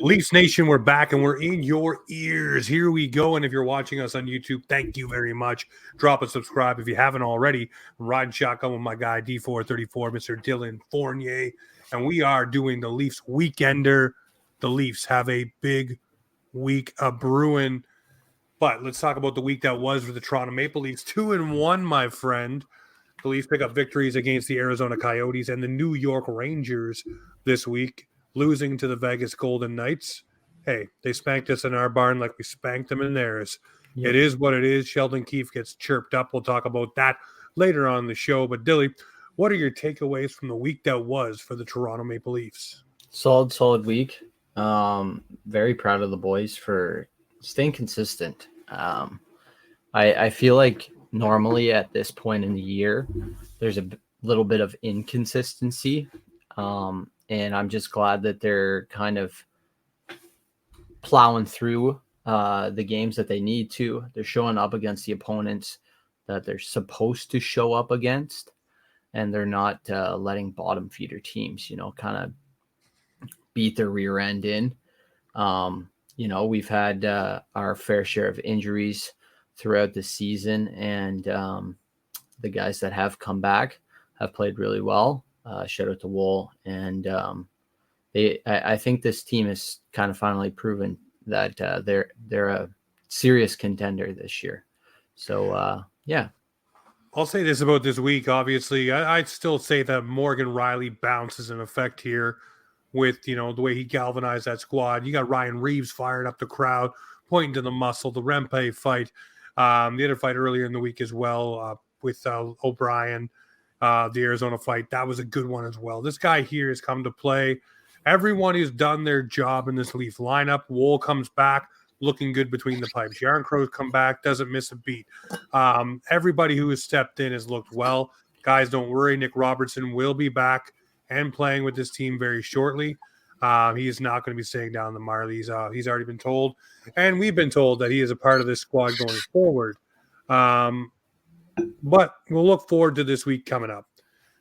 Leafs Nation, we're back and we're in your ears. Here we go. And if you're watching us on YouTube, thank you very much. Drop a subscribe if you haven't already. I'm riding shotgun with my guy D434, Mr. Dylan Fournier. And we are doing the Leafs Weekender. The Leafs have a big week, a Bruin. But let's talk about the week that was for the Toronto Maple Leafs. 2-1, my friend. The Leafs pick up victories against the Arizona Coyotes and the New York Rangers this week, losing to the Vegas Golden Knights. Hey, they spanked us in our barn like we spanked them in theirs. Yep. It is what it is. Sheldon Keefe gets chirped up. We'll talk about that later on in the show. But, Dilly, what are your takeaways from the week that was for the Toronto Maple Leafs? Solid week. Very proud of the boys for staying consistent. I feel like normally at this point in the year, there's a little bit of inconsistency. And I'm just glad that they're kind of plowing through the games that they need to. They're showing up against the opponents that they're supposed to show up against. And they're not letting bottom feeder teams, kind of beat their rear end in. We've had our fair share of injuries throughout the season. And the guys that have come back have played really well. Shout out to Woll. And I think this team has kind of finally proven that they're a serious contender this year. So, yeah. I'll say this about this week. Obviously, I'd still say that Morgan Riley bounces in effect here with, the way he galvanized that squad. You got Ryan Reeves firing up the crowd, pointing to the muscle, the Rempe fight, the other fight earlier in the week as well with O'Brien. The Arizona fight, that was a good one as well. This guy here has come to play. Everyone has done their job in this Leaf lineup. Woll comes back looking good between the pipes. Jarns come back, doesn't miss a beat. Everybody who has stepped in has looked well. Guys, don't worry. Nick Robertson will be back and playing with this team very shortly. He is not going to be staying down in the Marlies. He's already been told, and we've been told that he is a part of this squad going forward. But we'll look forward to this week coming up.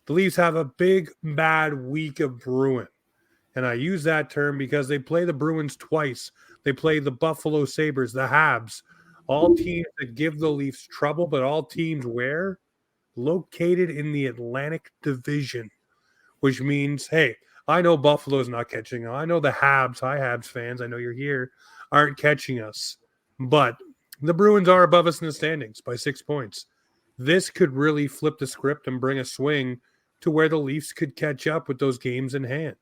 The Leafs have a big, bad week of Bruin. And I use that term because they play the Bruins twice. They play the Buffalo Sabres, the Habs, all teams that give the Leafs trouble, but all teams where? Located in the Atlantic Division, which means, hey, I know Buffalo's not catching us. I know the Habs, hi Habs fans, I know you're here, aren't catching us. But the Bruins are above us in the standings by 6 points. This could really flip the script and bring a swing to where the Leafs could catch up with those games in hand.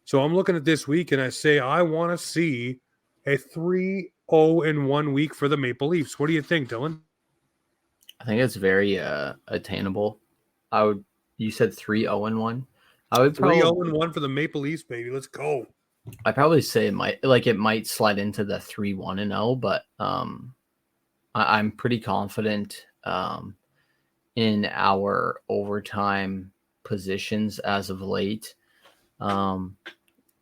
So I'm looking at this week and I say I want to see a 3-0-1 week for the Maple Leafs. What do you think, Dylan? I think it's very attainable. You said 3-0-1. I would 3-0-1 for the Maple Leafs, baby. Let's go. I probably say it might slide into the 3-1-0, but I'm pretty confident in our overtime positions as of late.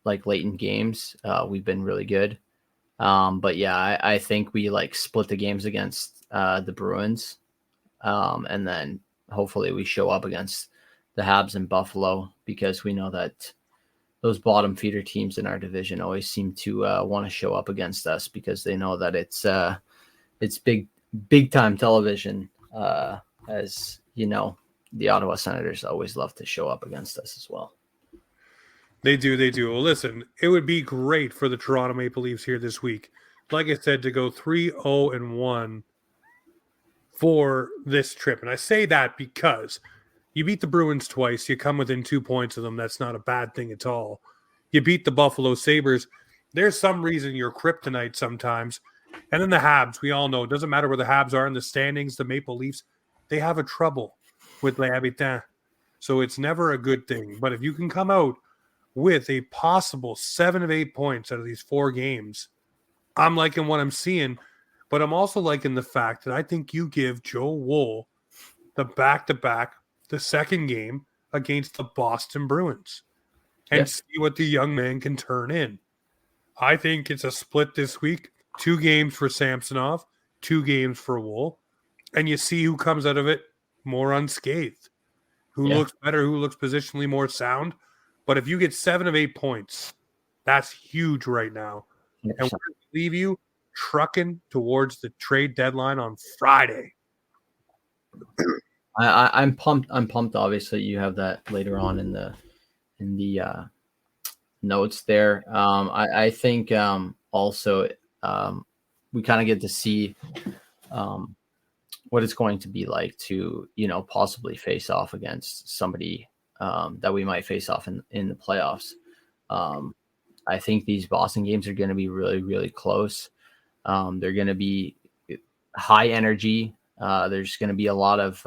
Like late in games, we've been really good. But yeah, I think we split the games against the Bruins. And then hopefully we show up against the Habs and Buffalo, because we know that those bottom feeder teams in our division always seem to want to show up against us, because they know that it's big time television. As you know, the Ottawa Senators always love to show up against us as well. They do. Well, listen, it would be great for the Toronto Maple Leafs here this week, like I said, to go 3-0-1 for this trip. And I say that because you beat the Bruins twice. You come within 2 points of them. That's not a bad thing at all. You beat the Buffalo Sabres. There's some reason you're kryptonite sometimes. And then the Habs, we all know, it doesn't matter where the Habs are in the standings, the Maple Leafs, they have a trouble with Les Habitants. So it's never a good thing. But if you can come out with a possible 7 of 8 points out of these 4 games, I'm liking what I'm seeing. But I'm also liking the fact that I think you give Joe Woll the back-to-back, the second game against the Boston Bruins, and see what the young man can turn in. I think it's a split this week. 2 games for Samsonov, 2 games for Woll, and you see who comes out of it more unscathed, who looks better, who looks positionally more sound. But if you get 7 of 8 points, That's huge right now. And we're 100%. going to leave you trucking towards the trade deadline on Friday. I'm pumped. I'm pumped. Obviously, you have that later on in the notes there. I think also we kind of get to see what it's going to be like to possibly face off against somebody that we might face off in the playoffs. I think these Boston games are going to be really, really close. They're going to be high energy. There's going to be a lot of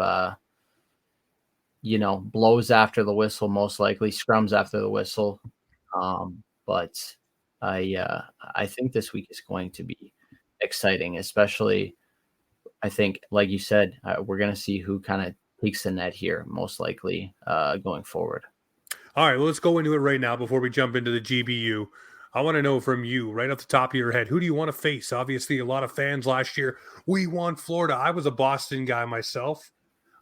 blows after the whistle, most likely scrums after the whistle. But I think this week is going to be exciting, especially I think, like you said, we're going to see who kind of takes the net here, most likely going forward. All right, well, let's go into it right now before we jump into the GBU. I want to know from you, right off the top of your head, who do you want to face? Obviously, a lot of fans last year, we want Florida. I was a Boston guy myself.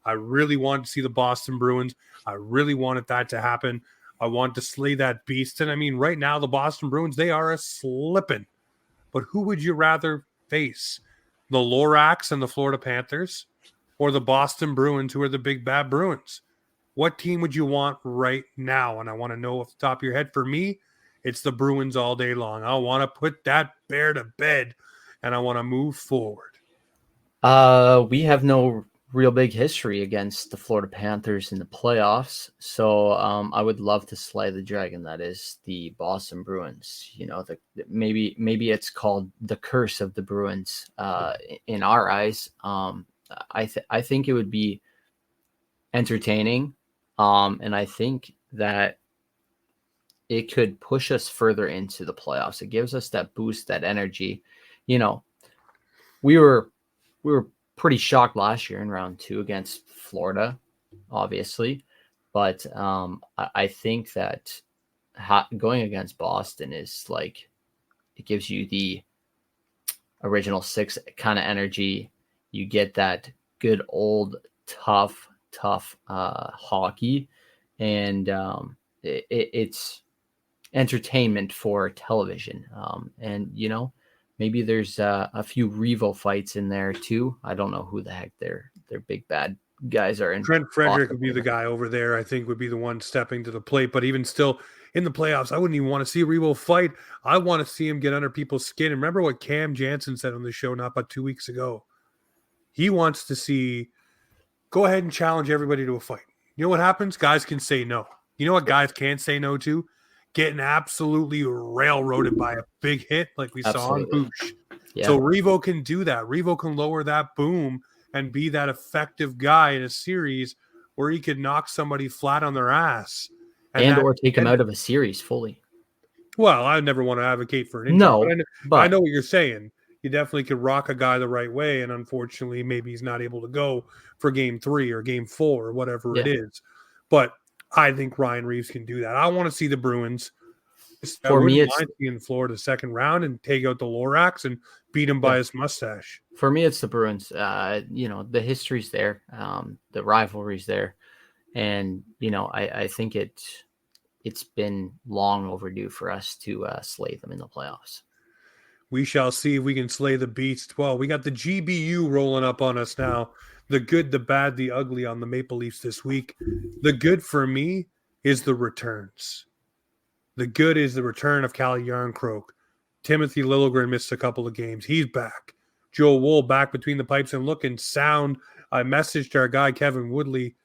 I really wanted to see the Boston Bruins. I really wanted that to happen. I wanted to slay that beast. And I mean, right now, the Boston Bruins, they are a slipping. But who would you rather face? The Lorax and the Florida Panthers or the Boston Bruins, who are the big bad Bruins? What team would you want right now? And I want to know off the top of your head. For me, it's the Bruins all day long. I want to put that bear to bed, and I want to move forward. We have no real big history against the Florida Panthers in the playoffs, so I would love to slay the dragon that is the Boston Bruins. Maybe it's called the curse of the Bruins in our eyes. I think it would be entertaining. And I think that it could push us further into the playoffs. It gives us that boost, that energy. We were pretty shocked last year in round 2 against Florida, obviously. But I think that going against Boston is like, it gives you the original 6 kind of energy. You get that good old tough hockey, and it's entertainment for television. And maybe there's a few Revo fights in there too. I don't know who the heck their big bad guys are in. Trent Frederick would be the guy over there. I think would be the one stepping to the plate. But even still, in the playoffs, I wouldn't even want to see Revo fight. I want to see him get under people's skin. And remember what Cam Jansen said on the show not but 2 weeks ago. He wants to see. Go ahead and challenge everybody to a fight. You know what happens? Guys can say no. You know what guys can't say no to? Getting absolutely railroaded by a big hit like we saw on Boosh. Yeah. So Revo can do that. Revo can lower that boom and be that effective guy in a series where he could knock somebody flat on their ass. Or take him out of a series fully. Well, I never want to advocate for an injury. No, but I know what you're saying. You definitely could rock a guy the right way, and unfortunately, maybe he's not able to go for game 3 or game 4 or whatever it is. But I think Ryan Reeves can do that. I want to see the Bruins. For me, it's in Florida second round and take out the Lorax and beat him by his mustache. For me, it's the Bruins. The history's there, the rivalry's there, and I think it's been long overdue for us to slay them in the playoffs. We shall see if we can slay the beast. Well, we got the GBU rolling up on us now. The good, the bad, the ugly on the Maple Leafs this week. The good for me is the returns. The good is the return of Calle Jarnkrok. Timothy Liljegren missed a couple of games. He's back. Joe Woll back between the pipes and looking sound. I messaged our guy, Kevin Woodley,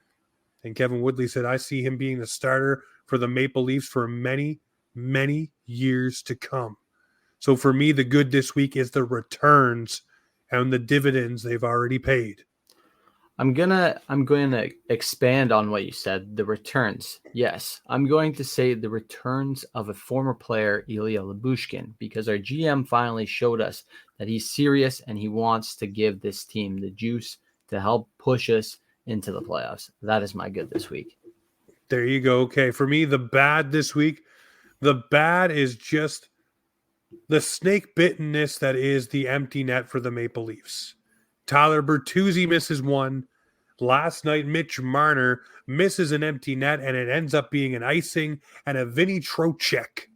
and Kevin Woodley said, I see him being the starter for the Maple Leafs for many, many years to come. So for me, the good this week is the returns and the dividends they've already paid. I'm going to expand on what you said, the returns. Yes, I'm going to say the returns of a former player, Ilya Lyubushkin, because our GM finally showed us that he's serious and he wants to give this team the juice to help push us into the playoffs. That is my good this week. There you go. Okay, for me, the bad this week, the bad is just the snake bittenness that is the empty net for the Maple Leafs. Tyler Bertuzzi misses one. Last night, Mitch Marner misses an empty net, and it ends up being an icing and a Vinny Trocheck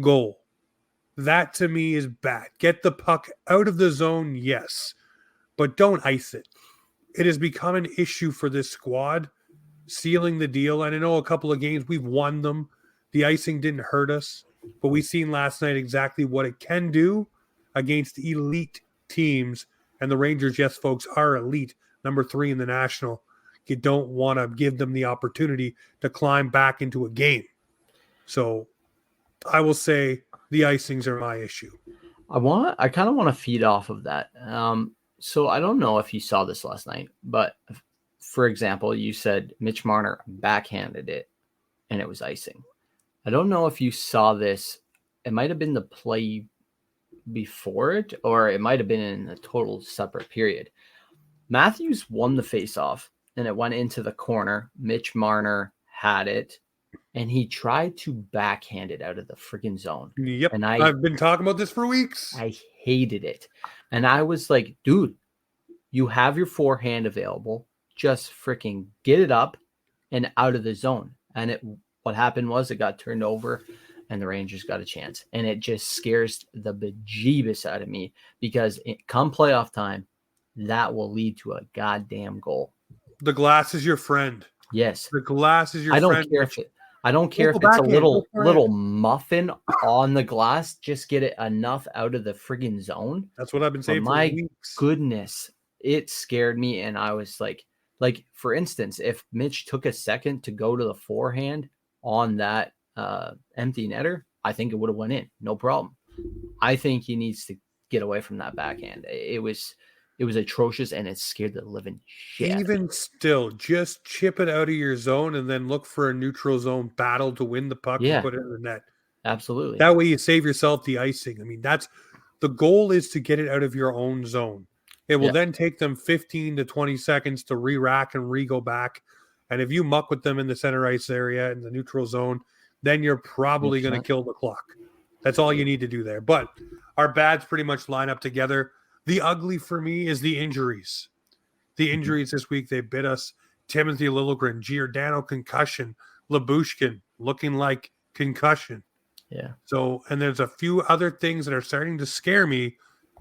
goal. That to me is bad. Get the puck out of the zone, yes, but don't ice it. It has become an issue for this squad, sealing the deal. And I know a couple of games we've won them. The icing didn't hurt us, but we seen last night exactly what it can do against elite teams. And the Rangers, yes, folks, are elite, number 3 in the National. You don't want to give them the opportunity to climb back into a game. So I will say the icings are my issue. I kind of want to feed off of that. So I don't know if you saw this last night, but for example, you said Mitch Marner backhanded it and it was icing. I don't know if you saw this. It might have been the play before it, or it might have been in a total separate period. Matthews won the faceoff and it went into the corner. Mitch Marner had it and he tried to backhand it out of the freaking zone. Yep. And I've been talking about this for weeks. I hated it. And I was like, dude, you have your forehand available. Just freaking get it up and out of the zone. And what happened was it got turned over and the Rangers got a chance. And it just scares the bejeebus out of me because come playoff time, that will lead to a goddamn goal. The glass is your friend. Yes. The glass is your I don't friend. care if it's a little muffin on the glass. Just get it enough out of the friggin' zone. That's what I've been saying for weeks. Goodness, it scared me. And I was like, for instance, if Mitch took a second to go to the forehand on that empty netter, I think it would have went in. No problem. I think he needs to get away from that backhand. It was atrocious, and it scared the living shit. Even still, just chip it out of your zone and then look for a neutral zone battle to win the puck and put it in the net. Absolutely. That way you save yourself the icing. I mean, that's the goal, is to get it out of your own zone. It will then take them 15 to 20 seconds to re-rack and re-go back. And if you muck with them in the center ice area in the neutral zone, then you're probably going to kill the clock. That's all you need to do there. But our bads pretty much line up together. The ugly for me is the injuries. The injuries this week, they bit us. Timothy Liljegren, Giordano concussion, Lyubushkin looking like concussion. Yeah. So, and there's a few other things that are starting to scare me.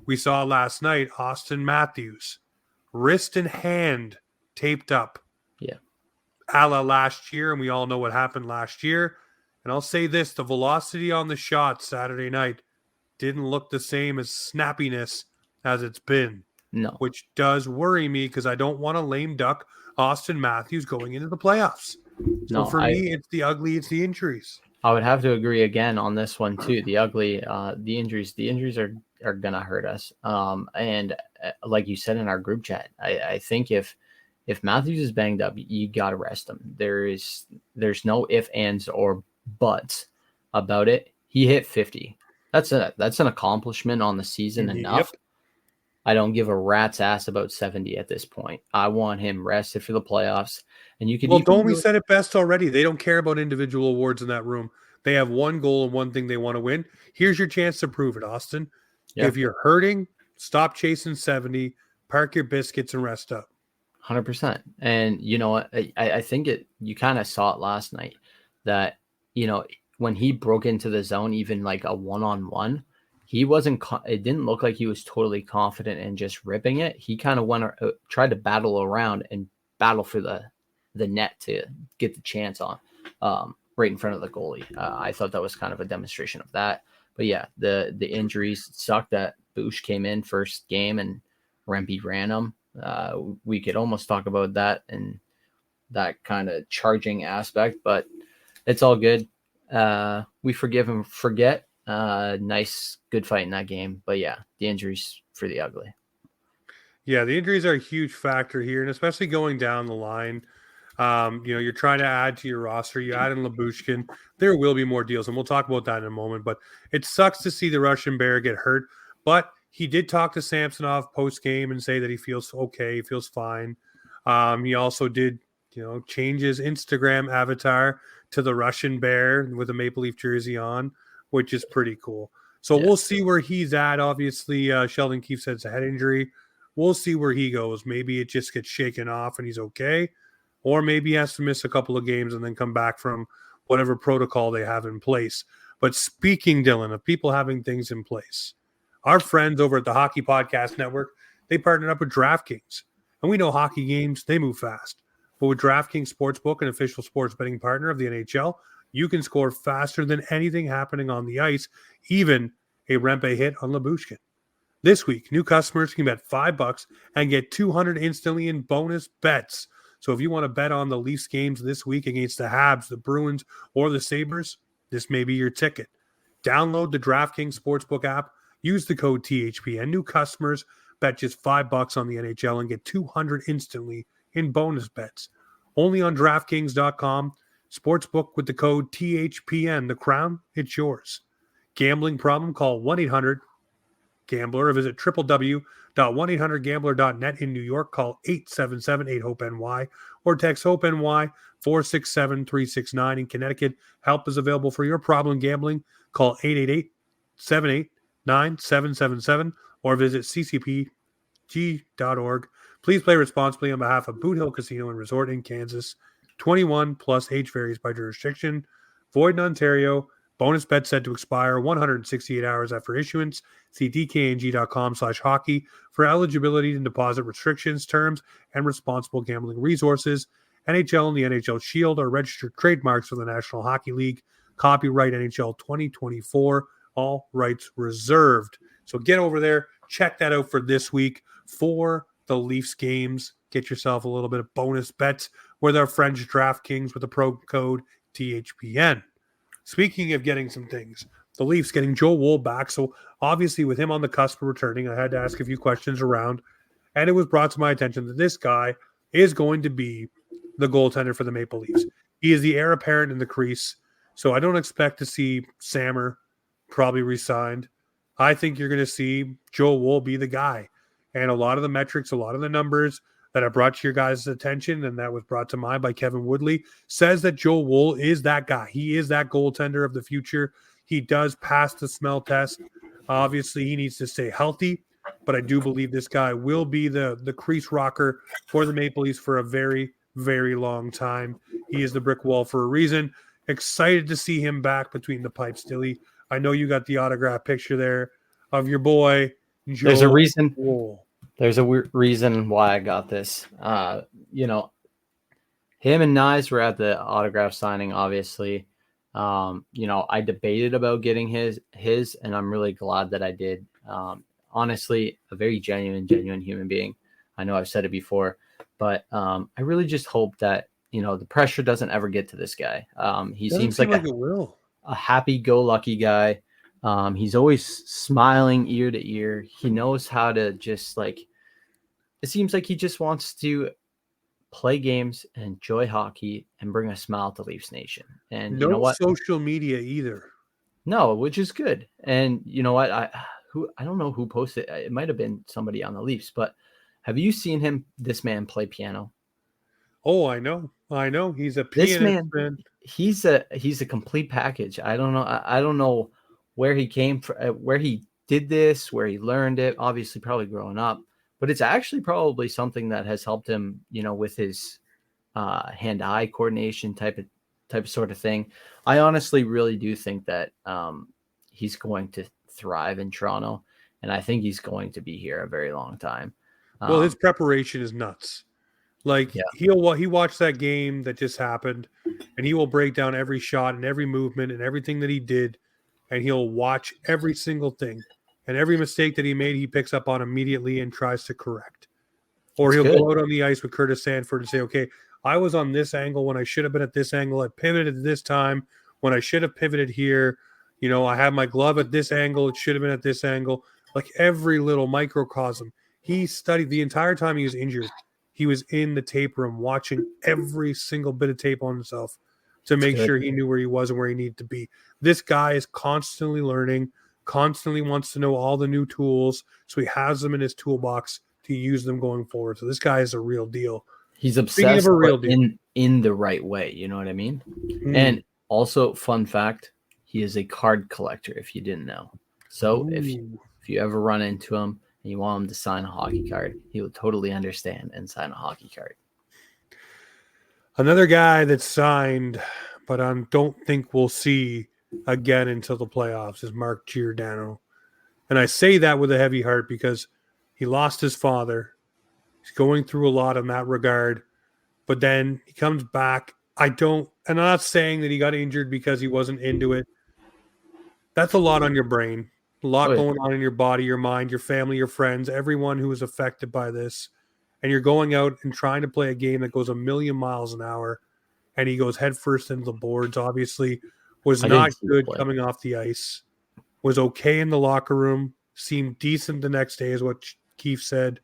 We saw last night, Austin Matthews, wrist and hand taped up. Yeah. A la last year, and we all know what happened last year. And I'll say this, the velocity on the shot Saturday night didn't look the same as snappiness as it's been. No. Which does worry me because I don't want to lame duck Austin Matthews going into the playoffs. So for me, it's the ugly, it's the injuries. I would have to agree again on this one too. The ugly, the injuries are gonna hurt us. And like you said in our group chat, I think if Matthews is banged up, you gotta rest him. There's no ifs, ands, or buts about it. He hit 50. That's an accomplishment on the season enough. Yep. I don't give a rat's ass about 70 at this point. I want him rested for the playoffs. And you can. Well, Domi said it best already. They don't care about individual awards in that room. They have one goal and one thing they want to win. Here's your chance to prove it, Austin. Yep. If you're hurting, stop chasing 70, park your biscuits and rest up. 100%. And you know what? I think you kind of saw it last night that, you know, when he broke into the zone, even like a one-on-one, he wasn't. It didn't look like he was totally confident in just ripping it. He kind of tried to battle around and battle for the net to get the chance on right in front of the goalie. I thought that was kind of a demonstration of that. But yeah, the injuries sucked that Boosh came in first game and Rempe ran him. We could almost talk about that and that kind of charging aspect, but it's all good. We forgive and forget. Nice, good fight in that game. But yeah, the injuries for the ugly. Yeah, the injuries are a huge factor here, and especially going down the line. You're trying to add to your roster. You add in Lyubushkin. There will be more deals, and we'll talk about that in a moment. But it sucks to see the Russian Bear get hurt. But he did talk to Samsonov post-game and say that he feels okay, he feels fine. He also did, change his Instagram avatar to the Russian Bear with a Maple Leaf jersey on, which is pretty cool. So We'll see where he's at. Obviously, Sheldon Keefe said it's a head injury. We'll see where he goes. Maybe it just gets shaken off and he's okay. Or maybe he has to miss a couple of games and then come back from whatever protocol they have in place. But speaking, Dylan, of people having things in place, our friends over at the Hockey Podcast Network, they partnered up with DraftKings. And we know hockey games, they move fast. But with DraftKings Sportsbook, an official sports betting partner of the NHL, you can score faster than anything happening on the ice, even a Rempe hit on Labushkin. This week, new customers can bet $5 and get $200 instantly in bonus bets. So if you want to bet on the Leafs games this week against the Habs, the Bruins, or the Sabres, this may be your ticket. Download the DraftKings Sportsbook app, use the code THP, and new customers bet just $5 on the NHL and get $200 instantly in bonus bets. Only on DraftKings.com. Sportsbook with the code THPN. The crown, it's yours. Gambling problem? Call 1-800-GAMBLER or visit www.1800gambler.net in New York. Call 877-8-HOPE-NY or text HOPE-NY 467-369. In Connecticut, help is available for your problem gambling. Call 888-789-777 or visit ccpg.org. Please play responsibly on behalf of Boot Hill Casino and Resort in Kansas. 21 plus, age varies by jurisdiction. Void in Ontario. Bonus bet set to expire 168 hours after issuance. See dkng.com/hockey for eligibility and deposit restrictions, terms, and responsible gambling resources. NHL and the NHL Shield are registered trademarks of the National Hockey League. Copyright NHL 2024. All rights reserved. So get over there. Check that out for this week for the Leafs games. Get yourself a little bit of bonus bets with our friends DraftKings with the pro code THPN. Speaking of getting some things, the Leafs getting Joe Woll back. So obviously with him on the cusp of returning, I had to ask a few questions around. And it was brought to my attention that this guy is going to be the goaltender for the Maple Leafs. He is the heir apparent in the crease. So I don't expect to see Sammer probably re-signed. I think you're going to see Joe Woll be the guy. And a lot of the metrics, a lot of the numbers that I brought to your guys' attention, and that was brought to mine by Kevin Woodley, says that Joe Woll is that guy. He is that goaltender of the future. He does pass the smell test. Obviously, he needs to stay healthy, but I do believe this guy will be the crease rocker for the Maple Leafs for a very, very long time. He is the brick wall for a reason. Excited to see him back between the pipes, Dilly. I know you got the autograph picture there of your boy, Joe There's a reason. Woll. There's a reason why I got this. Him and Nyes were at the autograph signing, obviously. I debated about getting his, and I'm really glad that I did. Honestly, a very genuine human being. I know I've said it before, but I really just hope that, the pressure doesn't ever get to this guy. He seems like it will. A happy-go-lucky guy. He's always smiling ear to ear. He knows how to just it seems like he just wants to play games, enjoy hockey, and bring a smile to Leafs Nation. And no you know what? Social media either. No, which is good. And you know what? I don't know who posted it. It might have been somebody on the Leafs, but have you seen this man play piano? Oh, I know. He's a pianist. This man. He's a complete package. I don't know. I don't know where he came from, where he did this, where he learned it. Obviously, probably growing up, but it's actually probably something that has helped him, with his hand-eye coordination type of sort of thing. I honestly really do think that he's going to thrive in Toronto, and I think he's going to be here a very long time. Well, his preparation is nuts. He watched that game that just happened, and he will break down every shot and every movement and everything that he did, and he'll watch every single thing. And every mistake that he made, he picks up on immediately and tries to correct. Or he'll go out on the ice with Curtis Sanford and say, okay, I was on this angle when I should have been at this angle. I pivoted at this time when I should have pivoted here. I had my glove at this angle. It should have been at this angle. Like every little microcosm. He studied the entire time he was injured. He was in the tape room watching every single bit of tape on himself to make sure he knew where he was and where he needed to be. This guy is constantly learning, constantly wants to know all the new tools, so he has them in his toolbox to use them going forward. So this guy is a real deal. He's obsessed in the right way. You know what I mean? Mm. And also, fun fact, he is a card collector, if you didn't know. So if you ever run into him, and you want him to sign a hockey card, he will totally understand and sign a hockey card. Another guy that's signed, but I don't think we'll see again until the playoffs is Mark Giordano. And I say that with a heavy heart because he lost his father. He's going through a lot in that regard. But then he comes back. And I'm not saying that he got injured because he wasn't into it. That's a lot on your brain, a lot going on in your body, your mind, your family, your friends, everyone who is affected by this. And you're going out and trying to play a game that goes a million miles an hour. And he goes headfirst into the boards. Obviously, was not good coming off the ice. Was okay in the locker room. Seemed decent the next day, is what Keefe said.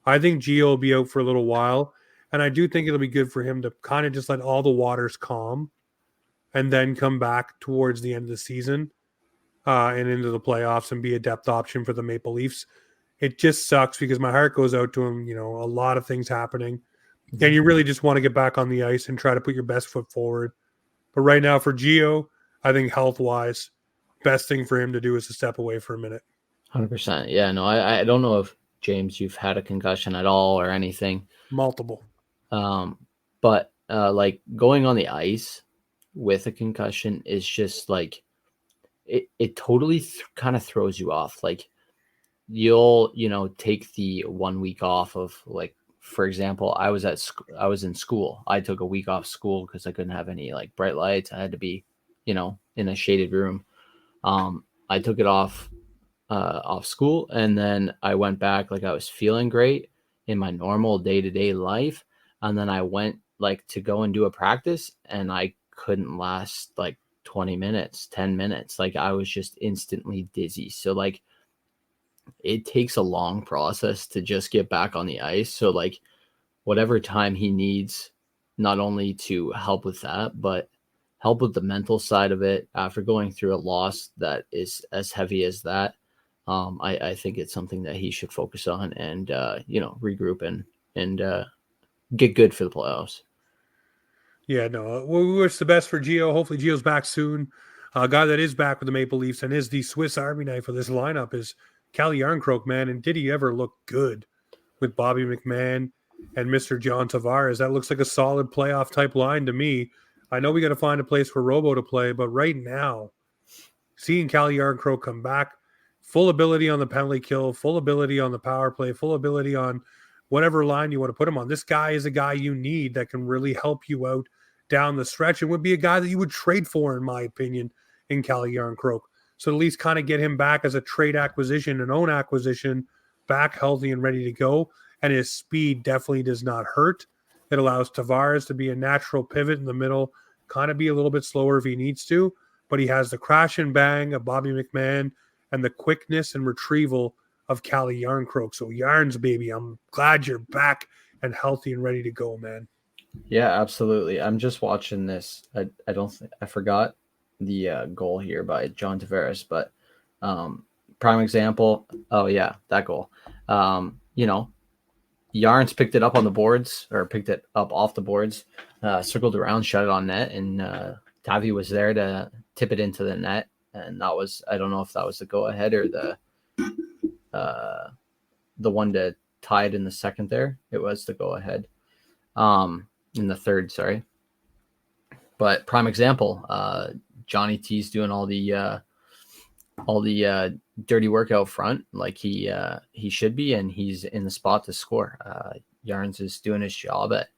I think Gio will be out for a little while. And I do think it'll be good for him to kind of just let all the waters calm and then come back towards the end of the season and into the playoffs and be a depth option for the Maple Leafs. It just sucks because my heart goes out to him. A lot of things happening. And you really just want to get back on the ice and try to put your best foot forward. But right now for Gio, I think health-wise, best thing for him to do is to step away for a minute. 100%. Yeah, no, I don't know if, James, you've had a concussion at all or anything. Multiple. But like going on the ice with a concussion is just like, it totally kind of throws you off. Like you'll, take the 1 week off of, like, for example, I was in school. I took a week off school because I couldn't have any like bright lights. I had to be, in a shaded room. I took it off school, and then I went back like I was feeling great in my normal day-to-day life. And then I went like to go and do a practice, and I couldn't last like 20 minutes, 10 minutes. Like I was just instantly dizzy. So like it takes a long process to just get back on the ice. So like whatever time he needs, not only to help with that, but help with the mental side of it after going through a loss that is as heavy as that. I think it's something that he should focus on and, regroup and get good for the playoffs. Yeah, no, we wish the best for Gio. Hopefully Gio's back soon. A guy that is back with the Maple Leafs and is the Swiss Army knife of this lineup is Calle Jarnkrok, man. And did he ever look good with Bobby McMahon and Mr. John Tavares? That looks like a solid playoff type line to me. I know we got to find a place for Robo to play, but right now, seeing Calle Jarnkrok come back, full ability on the penalty kill, full ability on the power play, full ability on whatever line you want to put him on. This guy is a guy you need that can really help you out down the stretch and would be a guy that you would trade for, in my opinion, in Calle Jarnkrok. So at least kind of get him back as a trade acquisition, an own acquisition, back healthy and ready to go. And his speed definitely does not hurt. It allows Tavares to be a natural pivot in the middle, kind of be a little bit slower if he needs to, but he has the crash and bang of Bobby McMahon and the quickness and retrieval of Calle Jarnkrok. So Jarns, baby, I'm glad you're back and healthy and ready to go, man. Yeah, absolutely. I'm just watching this. I forgot the goal here by John Tavares, but prime example. Oh yeah, that goal. Jarns picked it up on the boards, or picked it up off the boards, circled around, shut it on net, and Tavi was there to tip it into the net. And that was, I don't know if that was the go ahead or the one to tie it in the second there. It was the go ahead. In the third, sorry. But prime example, Johnny T's doing all the dirty work out front, like he should be, and he's in the spot to score. Jarns is doing his job at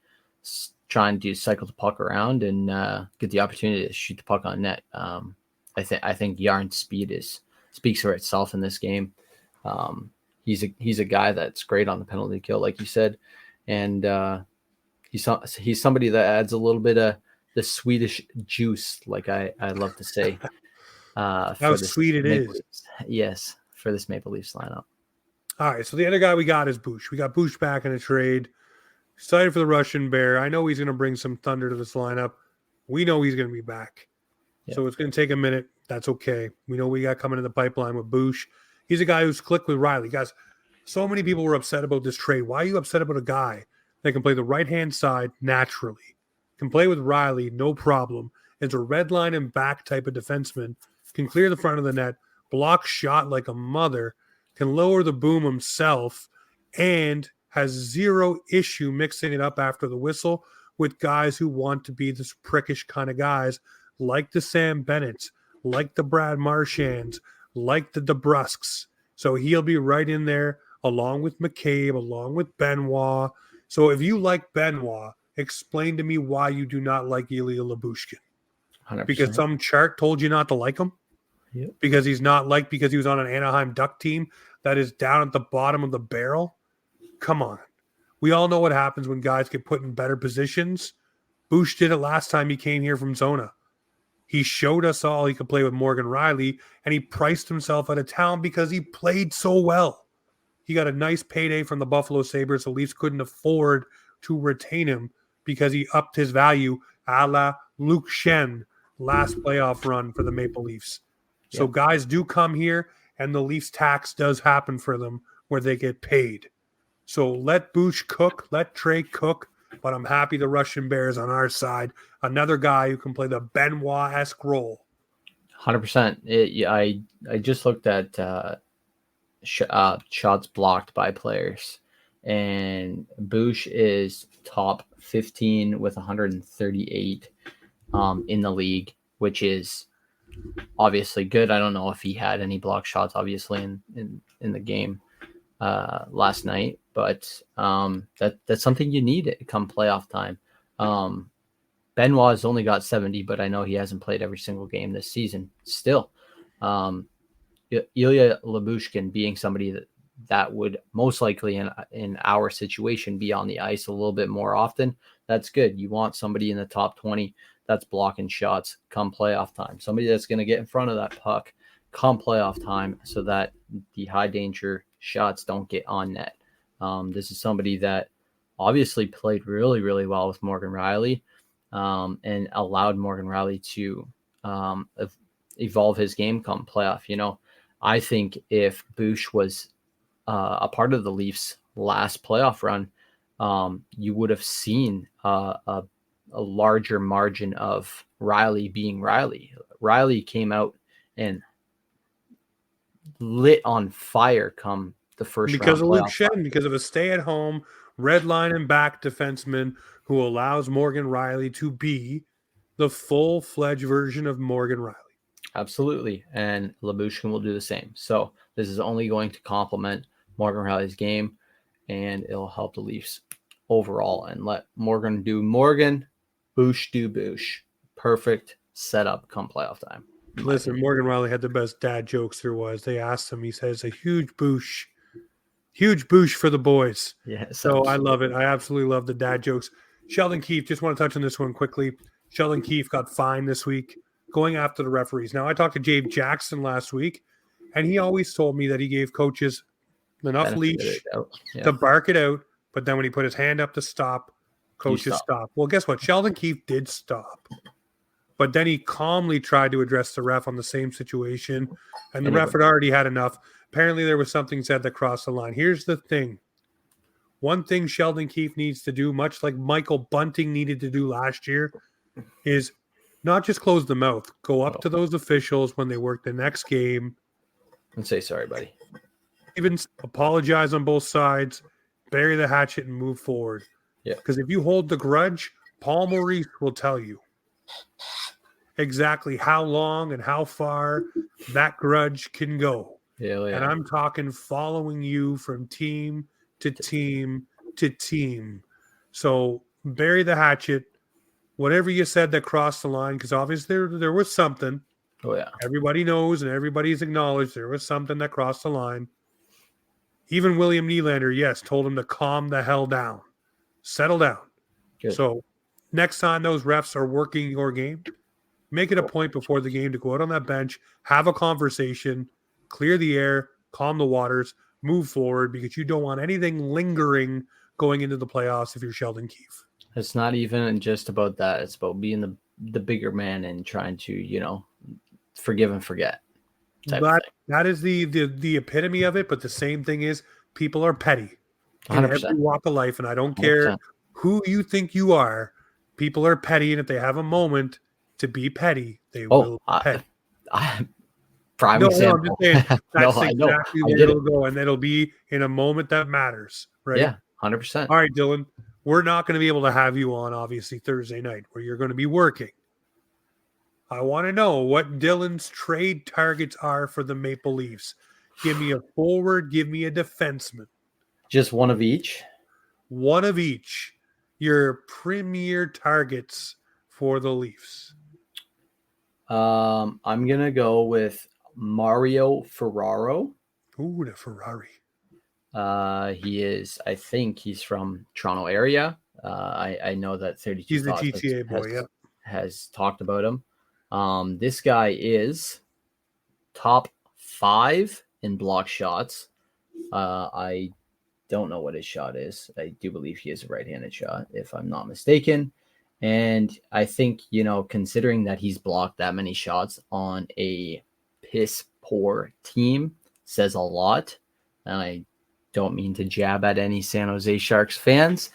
trying to cycle the puck around and get the opportunity to shoot the puck on net. I think Jarns' speed speaks for itself in this game. He's a guy that's great on the penalty kill, like you said, and he's somebody that adds a little bit of the Swedish juice, like I love to say. How sweet it is. Yes, for this Maple Leafs lineup. All right, so the other guy we got is Boosh. We got Boosh back in a trade. Excited for the Russian Bear. I know he's going to bring some thunder to this lineup. We know he's going to be back. Yeah. So it's going to take a minute. That's okay. We know we got coming in the pipeline with Boosh. He's a guy who's clicked with Riley. Guys, so many people were upset about this trade. Why are you upset about a guy that can play the right-hand side naturally, can play with Riley, no problem, is a red line and back type of defenseman, can clear the front of the net, block shot like a mother, can lower the boom himself, and has zero issue mixing it up after the whistle with guys who want to be this prickish kind of guys like the Sam Bennetts, like the Brad Marchands, like the DeBrusques. So he'll be right in there along with McCabe, along with Benoit. So if you like Benoit, explain to me why you do not like Ilya Lyubushkin. 100%. Because some chart told you not to like him? Yep. Because he's not liked because he was on an Anaheim Duck team that is down at the bottom of the barrel? Come on. We all know what happens when guys get put in better positions. Boosh did it last time he came here from Zona. He showed us all he could play with Morgan Riley, and he priced himself out of town because he played so well. He got a nice payday from the Buffalo Sabres. The Leafs couldn't afford to retain him because he upped his value a la Luke Shen last playoff run for the Maple Leafs. So guys do come here, and the Leafs tax does happen for them where they get paid. So let Boosh cook, let Trey cook, but I'm happy the Russian Bears on our side. Another guy who can play the Benoit-esque role. 100%. I just looked at shots blocked by players, and Boosh is top 15 with 138 in the league, which is obviously good. I don't know if he had any block shots, obviously, in the game last night, but that's something you need come playoff time. Benoit has only got 70, but I know he hasn't played every single game this season. Still, Ilya Lyubushkin being somebody that would most likely in our situation be on the ice a little bit more often, that's good. You want somebody in the top 20 that's blocking shots come playoff time. Somebody that's going to get in front of that puck come playoff time so that the high danger shots don't get on net. This is somebody that obviously played really, really well with Morgan Riley and allowed Morgan Riley to evolve his game come playoff. You know, I think if Boosh was a part of the Leafs' last playoff run, you would have seen a larger margin of Riley being Riley. Riley came out and lit on fire come the first because round of Luke Shen, because of a stay-at-home red line and back defenseman who allows Morgan Riley to be the full-fledged version of Morgan Riley. Absolutely, and Lyubushkin will do the same. So this is only going to complement Morgan Riley's game, and it'll help the Leafs overall and let Morgan do Morgan, Boosh do Boosh. Perfect setup come playoff time. Listen, Morgan Riley had the best dad jokes there was. They asked him, he says, a huge boosh for the boys. Yes, so absolutely. I love it. I absolutely love the dad jokes. Sheldon Keefe, just want to touch on this one quickly. Sheldon Keefe got fined this week going after the referees. Now, I talked to Dave Jackson last week, and he always told me that he gave coaches enough leash to bark it out, but then when he put his hand up to stop, coaches stop. Well, guess what? Sheldon Keefe did stop. But then he calmly tried to address the ref on the same situation, and the ref had already had enough. Apparently, there was something said that crossed the line. Here's the thing. One thing Sheldon Keefe needs to do, much like Michael Bunting needed to do last year, is not just close the mouth. Go up to those officials when they work the next game. And say, sorry, buddy. Even apologize on both sides, bury the hatchet, and move forward. Yeah. Because if you hold the grudge, Paul Maurice will tell you exactly how long and how far that grudge can go. Yeah. And I'm talking following you from team to team to team. So bury the hatchet. Whatever you said that crossed the line, because obviously there was something. Oh, yeah. Everybody knows and everybody's acknowledged there was something that crossed the line. Even William Nylander, yes, told him to calm the hell down. Settle down. Good. So next time those refs are working your game, make it a point before the game to go out on that bench, have a conversation, clear the air, calm the waters, move forward, because you don't want anything lingering going into the playoffs if you're Sheldon Keefe. It's not even just about that. It's about being the bigger man and trying to, forgive and forget. That is the epitome of it, but the same thing is people are petty in 100%. every walk of life, and I don't care 100%. who you think you are. People are petty, and if they have a moment to be petty, they will be petty. Prime example. I'm just saying, that's exactly where it'll go, and it'll be in a moment that matters, right? Yeah, 100%. All right, Dylan, we're not going to be able to have you on, obviously, Thursday night, where you're going to be working. I want to know what Dylan's trade targets are for the Maple Leafs. Give me a forward, give me a defenseman. Just one of each? One of each. Your premier targets for the Leafs. I'm going to go with Mario Ferraro. Ooh, the Ferrari. I think he's from Toronto area. I know that 32 He's the Thoughts GTA boy, has talked about him. This guy is top 5 in block shots. I don't know what his shot is. I do believe he is a right-handed shot, if I'm not mistaken. And I think, considering that he's blocked that many shots on a piss-poor team says a lot. And I don't mean to jab at any San Jose Sharks fans,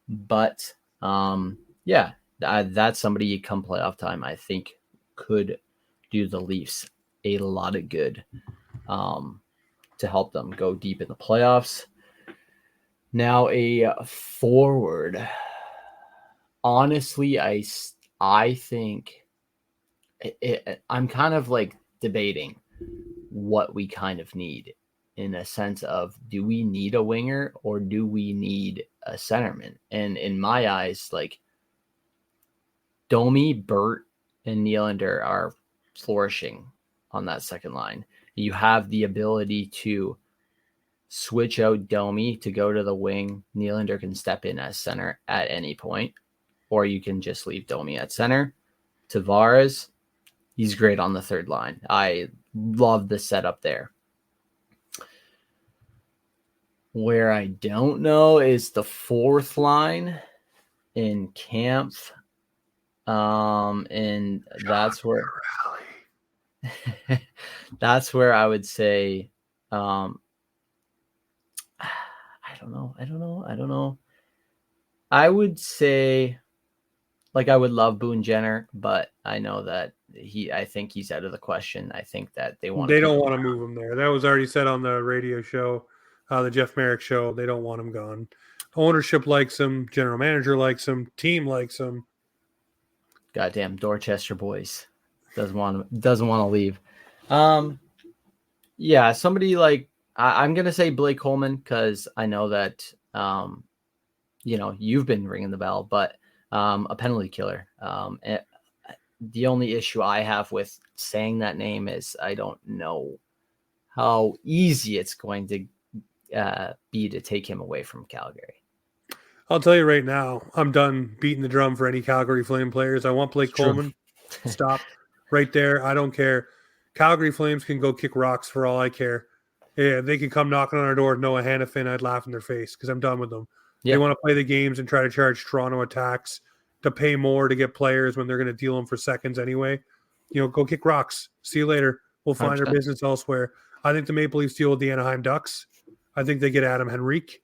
but that's somebody you come playoff time, I think could do the Leafs a lot of good to help them go deep in the playoffs. Now a forward. Honestly, I think I'm kind of like debating what we kind of need in a sense of, do we need a winger or do we need a centerman? And in my eyes, like Domi, Burt, and Nylander are flourishing on that second line. You have the ability to switch out Domi to go to the wing. Nylander can step in as center at any point, or you can just leave Domi at center. Tavares, he's great on the third line. I love the setup there. Where I don't know is the fourth line in Kampf. And that's where that's where I would say I don't know. I would say, like, I would love Boone Jenner, but I know that I think he's out of the question. I think that they don't want to move him there. That was already said on the radio show, the Jeff Merrick show. They don't want him gone. Ownership likes him. General manager likes him. Team likes him. Goddamn Dorchester boys doesn't want to leave. Somebody like I'm gonna say Blake Coleman because I know that you've been ringing the bell, but a penalty killer. The only issue I have with saying that name is I don't know how easy it's going to be to take him away from Calgary. I'll tell you right now, I'm done beating the drum for any Calgary Flame players. I want Blake Coleman. Stop right there. I don't care. Calgary Flames can go kick rocks for all I care. Yeah, they can come knocking on our door with Noah Hannafin. I'd laugh in their face because I'm done with them. Yep. They want to play the games and try to charge Toronto attacks to pay more to get players when they're going to deal them for seconds anyway. Go kick rocks. See you later. We'll find 100%. Our business elsewhere. I think the Maple Leafs deal with the Anaheim Ducks. I think they get Adam Henrique,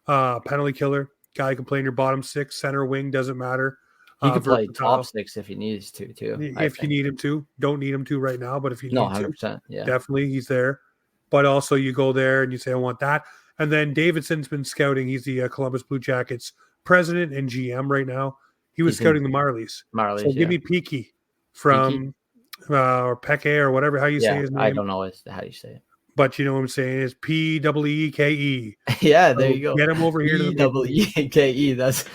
penalty killer. Guy can play in your bottom six, center, wing, doesn't matter. He can play top six if he needs to, too. If you need him to. Don't need him to right now, but if you need 100%, to, yeah. Definitely he's there. But also you go there and you say, I want that. And then Davidson's been scouting. He's the Columbus Blue Jackets president and GM right now. He's scouting the Marlies. So give me Peaky from or Peke or whatever, how you say his name. I don't know how you say it. But you know what I'm saying? It's P-E-E-K-E. Yeah, there you go. Get him over here to the P-E-E-K-E. That's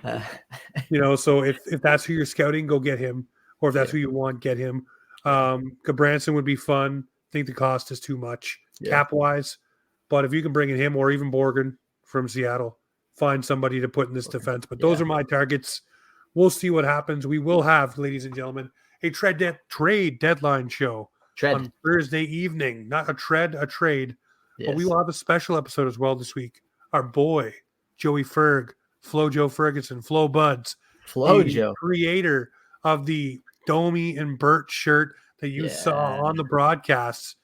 so if that's who you're scouting, go get him. Or if that's who you want, get him. Gabranson would be fun. I think the cost is too much cap-wise. But if you can bring in him or even Borgen from Seattle, find somebody to put in this defense. But those are my targets. We'll see what happens. We will have, ladies and gentlemen, a trade deadline show on Thursday evening. Not a trade. Yes. But we will have a special episode as well this week. Our boy, Joey Ferg, Joe Ferguson, Flo Buds, Joe, creator of the Domi and Burt shirt that you saw on the broadcasts,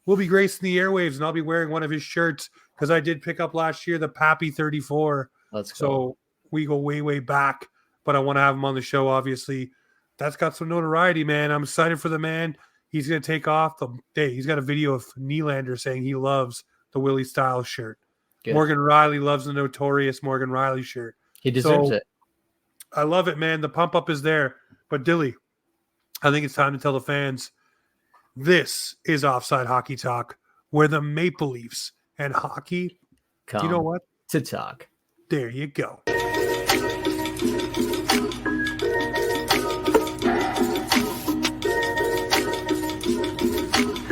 will be gracing the airwaves, and I'll be wearing one of his shirts because I did pick up last year the Pappy 34. Let's go. So we go way, way back, but I want to have him on the show, obviously. That's got some notoriety, man. I'm excited for the man. He's going to take off the day. He's got a video of Nylander saying he loves the Willie Styles shirt. Good. Morgan Riley loves the notorious Morgan Riley shirt. He deserves it. I love it, man. The pump up is there. But Dilly, I think it's time to tell the fans this is Offside Hockey Talk, where the Maple Leafs and hockey, Come you know what? to talk. There you go.